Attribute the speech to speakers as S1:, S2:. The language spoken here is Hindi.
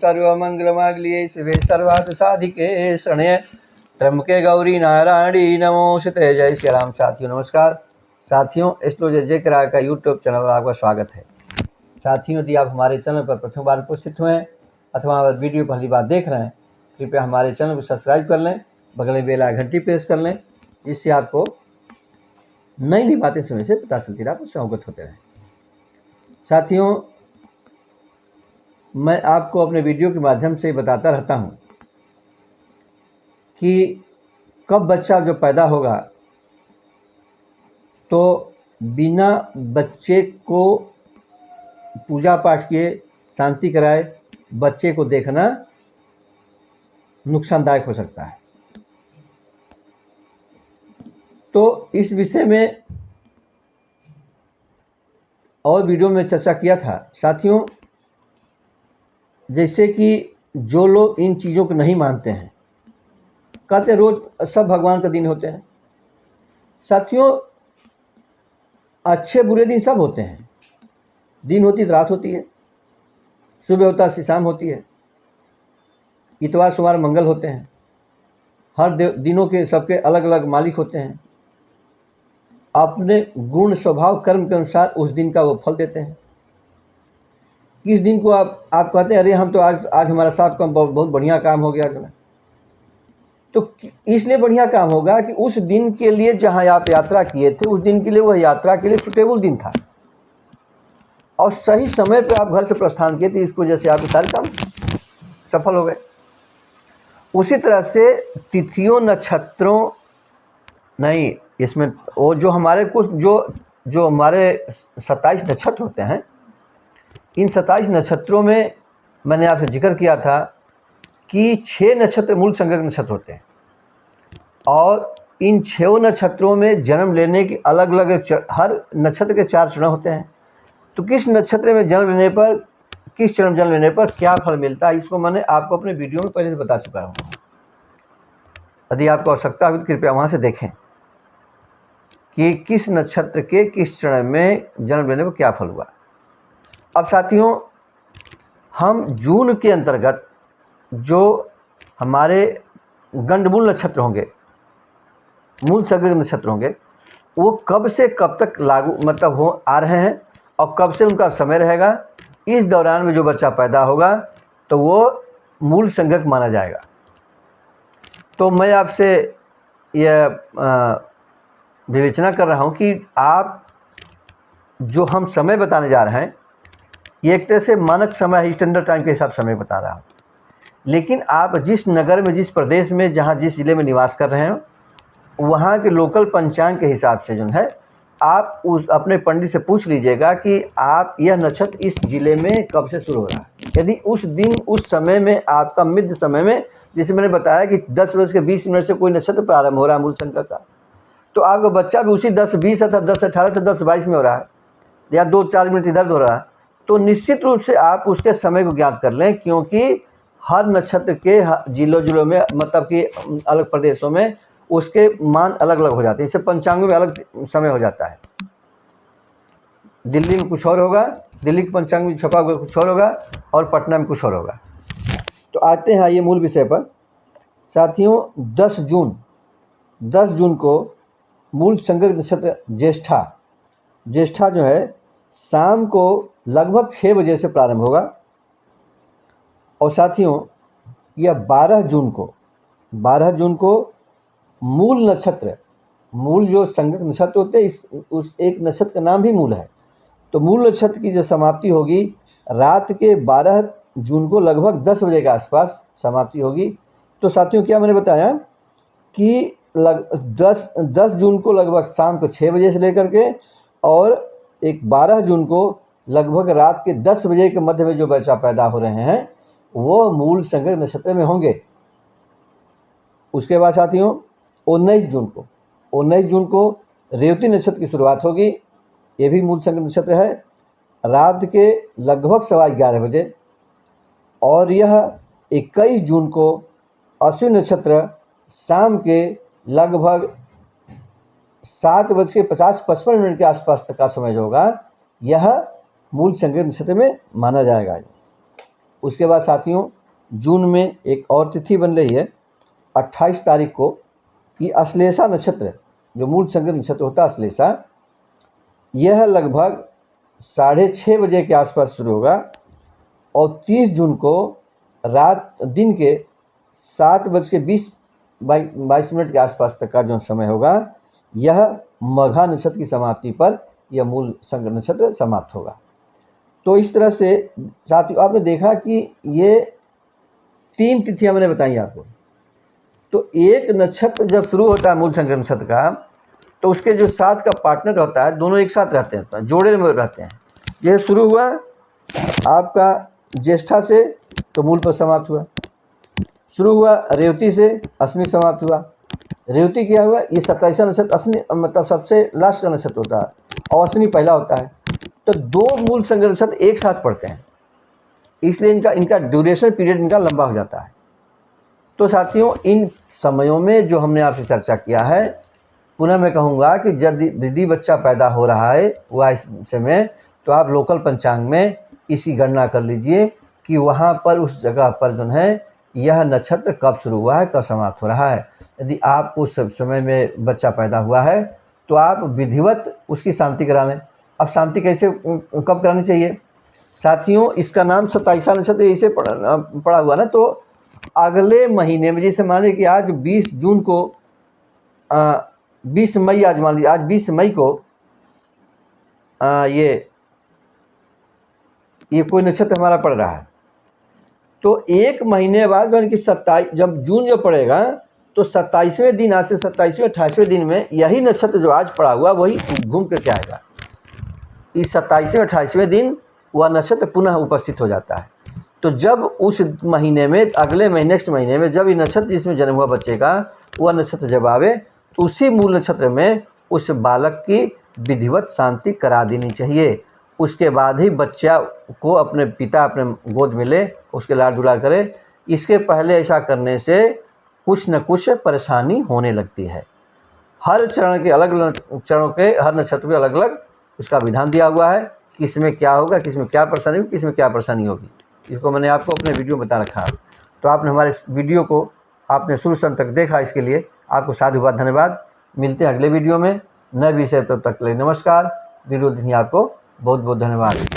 S1: सर्वमंगलमांगल्ये शिवे सर्वार्थसाधिके शरण्ये त्र्यंबके गौरी नारायणी नमोस्तुते। जय श्री राम। साथियों नमस्कार। साथियों, एस्ट्रोलॉजर जय किराय का यूट्यूब चैनल पर आपका स्वागत है। साथियों, यदि आप हमारे चैनल पर प्रथम बार उपस्थित हुए हैं अथवा वीडियो पहली बार देख रहे हैं, कृपया हमारे चैनल को सब्सक्राइब कर लें, बगल में बेल आइकन घंटी प्रेस कर लें, इससे आपको नई नई बातें समय से पता चलती रहे, आप उससे अवगत होते रहें। साथियों, मैं आपको अपने वीडियो के माध्यम से बताता रहता हूं कि कब बच्चा जो पैदा होगा तो बिना बच्चे को पूजा पाठ किए, शांति कराए बच्चे को देखना नुकसानदायक हो सकता है। तो इस विषय में और वीडियो में चर्चा किया था। साथियों, जैसे कि जो लोग इन चीज़ों को नहीं मानते हैं, कहते रोज सब भगवान का दिन होते हैं। साथियों, अच्छे बुरे दिन सब होते हैं। दिन होती तो रात होती है, सुबह होता से शाम होती है, इतवार सोमवार मंगल होते हैं। हर दिनों के सबके अलग अलग मालिक होते हैं। अपने गुण स्वभाव कर्म के अनुसार उस दिन का वो फल देते हैं। किस दिन को आप कहते हैं अरे हम तो आज हमारा साथ काम बहुत बढ़िया काम हो गया, तो इसलिए बढ़िया काम होगा कि उस दिन के लिए जहां आप यात्रा किए थे, उस दिन के लिए वह यात्रा के लिए सुटेबल दिन था और सही समय पे आप घर से प्रस्थान किए थे। इसको जैसे आपके सारे काम सफल हो गए। उसी तरह से तिथियों नक्षत्रों नहीं, इसमें वो जो हमारे कुछ जो हमारे 27 नक्षत्र होते हैं, इन 27 नक्षत्रों में मैंने आपसे जिक्र किया था कि 6 नक्षत्र मूल संग्रह नक्षत्र होते हैं और इन 6 नक्षत्रों में जन्म लेने की अलग अलग हर नक्षत्र के 4 चरण होते हैं। तो किस नक्षत्र में जन्म लेने पर, किस चरण जन्म लेने पर क्या फल मिलता है, इसको मैंने आपको अपने वीडियो में पहले से बता चुका हूँ। यदि आपको आवश्यकता हो तो कृपया वहाँ से देखें कि किस नक्षत्र के किस चरण में जन्म लेने पर क्या फल हुआ। अब साथियों, हम जून के अंतर्गत जो हमारे गंडमूल नक्षत्र होंगे, मूल संग्रह नक्षत्र होंगे, वो कब से कब तक लागू हो आ रहे हैं और कब से उनका समय रहेगा, इस दौरान में जो बच्चा पैदा होगा तो वो मूल संग्रह माना जाएगा। तो मैं आपसे यह विवेचना कर रहा हूँ कि आप जो हम समय बताने जा रहे हैं, ये एक तरह से मानक समय है, स्टैंडर्ड टाइम के हिसाब से समय बता रहा हूँ। लेकिन आप जिस नगर में, जिस प्रदेश में, जहाँ जिस ज़िले में निवास कर रहे हैं, वहाँ के लोकल पंचांग के हिसाब से जो है आप उस अपने पंडित से पूछ लीजिएगा कि आप यह नक्षत्र इस ज़िले में कब से शुरू हो रहा है। यदि उस दिन उस समय में आपका मिड समय में, जैसे मैंने बताया कि 10:20 से कोई नक्षत्र प्रारंभ हो रहा है मूल संख्या का, तो आपका बच्चा भी उसी 10:20 अथवा 10:18 से 10:22 में हो रहा है या 2-4 मिनट इधर हो रहा है, तो निश्चित रूप से आप उसके समय को ज्ञात कर लें, क्योंकि हर नक्षत्र के जिलों में कि अलग प्रदेशों में उसके मान अलग अलग हो जाते हैं। इससे पंचांगों में अलग समय हो जाता है। दिल्ली में कुछ और होगा, दिल्ली के पंचांग में छपा हुआ कुछ और होगा और पटना में कुछ और होगा। तो आते हैं ये मूल विषय पर। साथियों, 10 जून को मूल संग्रह नक्षत्र ज्येष्ठा जो है शाम को लगभग 6 बजे से प्रारंभ होगा और साथियों यह 12 जून को मूल नक्षत्र, मूल जो संग्रह नक्षत्र होते हैं, उस एक नक्षत्र का नाम भी मूल है, तो मूल नक्षत्र की जो समाप्ति होगी रात के 12 जून को लगभग 10 बजे के आसपास समाप्ति होगी। तो साथियों, क्या मैंने बताया कि 10 जून को लगभग शाम को 6 बजे से लेकर के और एक 12 जून को लगभग रात के 10 बजे के मध्य में जो बच्चा पैदा हो रहे हैं वो मूल संग्रह नक्षत्र में होंगे। उसके बाद साथियों 19 जून को रेवती नक्षत्र की शुरुआत होगी। ये भी मूल संग्रह नक्षत्र है, रात के लगभग 11:15 बजे। और यह 21 जून को अश्विनी नक्षत्र शाम के लगभग 7:50-55 के आसपास तक का समय जो होगा यह मूल संग्रह नक्षत्र में माना जाएगा। उसके बाद साथियों जून में एक और तिथि बन रही है 28 तारीख को। ये अश्लेषा नक्षत्र, जो मूल संग्रह नक्षत्र होता है अश्लेषा, यह लगभग 6:30 बजे के आसपास शुरू होगा और 30 जून को दिन के 7:22 के आसपास तक का जो समय होगा, यह मघा नक्षत्र की समाप्ति पर यह मूल संग्रह नक्षत्र समाप्त होगा। तो इस तरह से साथियों आपने देखा कि ये 3 तिथियां मैंने बताई आपको। तो एक नक्षत्र जब शुरू होता है मूल संग्रह नक्षत्र का, तो उसके जो साथ का पार्टनर होता है, दोनों एक साथ रहते हैं, जोड़े में रहते हैं। यह शुरू हुआ आपका ज्येष्ठा से, तो मूल पर समाप्त हुआ। शुरू हुआ रेवती से, अश्विनी समाप्त हुआ। रेवती क्या हुआ, ये 27वां नक्षत्र अश्विनी मतलब सबसे लास्ट का नक्षत्र होता है और अश्विनी पहला होता है। तो 2 मूल संग्रह नक्षत्र एक साथ पड़ते हैं, इसलिए इनका ड्यूरेशन पीरियड इनका लंबा हो जाता है। तो साथियों इन समयों में जो हमने आपसे चर्चा किया है, पुनः मैं कहूँगा कि जब यदि बच्चा पैदा हो रहा है वह इस समय, तो आप लोकल पंचांग में इसकी गणना कर लीजिए कि वहाँ पर उस जगह पर जो है यह नक्षत्र कब शुरू हुआ है, कब समाप्त हो रहा है। यदि आप उस समय में बच्चा पैदा हुआ है तो आप विधिवत उसकी शांति करा लें। अब शांति कैसे कब करानी चाहिए साथियों, इसका नाम 27वां नक्षत्र इसे पड़ा हुआ ना, तो अगले महीने में, जैसे मान लीजिए कि आज 20 जून को 20 मई, आज मान लीजिए आज 20 मई को ये कोई नक्षत्र हमारा पड़ रहा है, तो एक महीने बाद यानी कि 27, जब जून जो पड़ेगा तो 27वें दिन, आज से 27वें 28वें दिन में यही नक्षत्र जो आज पड़ा हुआ वही घूम करके आएगा। इस 27वें 28वें दिन वह नक्षत्र पुनः उपस्थित हो जाता है। तो जब उस महीने में, अगले महीने, नेक्स्ट महीने में जब ये नक्षत्र जिसमें जन्म हुआ बच्चे का, वह नक्षत्र जब आवे तो उसी मूल नक्षत्र में उस बालक की विधिवत शांति करा देनी चाहिए। उसके बाद ही बच्चा को अपने पिता अपने गोद में ले, उसके लाड दुलार करे। इसके पहले ऐसा करने से कुछ न कुछ परेशानी होने लगती है। हर चरण के अलग अलग चरणों के, हर नक्षत्र के अलग अलग उसका विधान दिया हुआ है, किस में क्या होगा, किस में क्या परेशानी होगी, किस में क्या परेशानी होगी। इसको मैंने आपको अपने वीडियो में बता रखा है। तो आपने हमारे इस वीडियो को आपने शुरू से अंत तक देखा, इसके लिए आपको साधुवाद, धन्यवाद। मिलते हैं अगले वीडियो में नए विषय, तब तक के लिए नमस्कार। वीडियो देखने आपको बहुत बहुत धन्यवाद।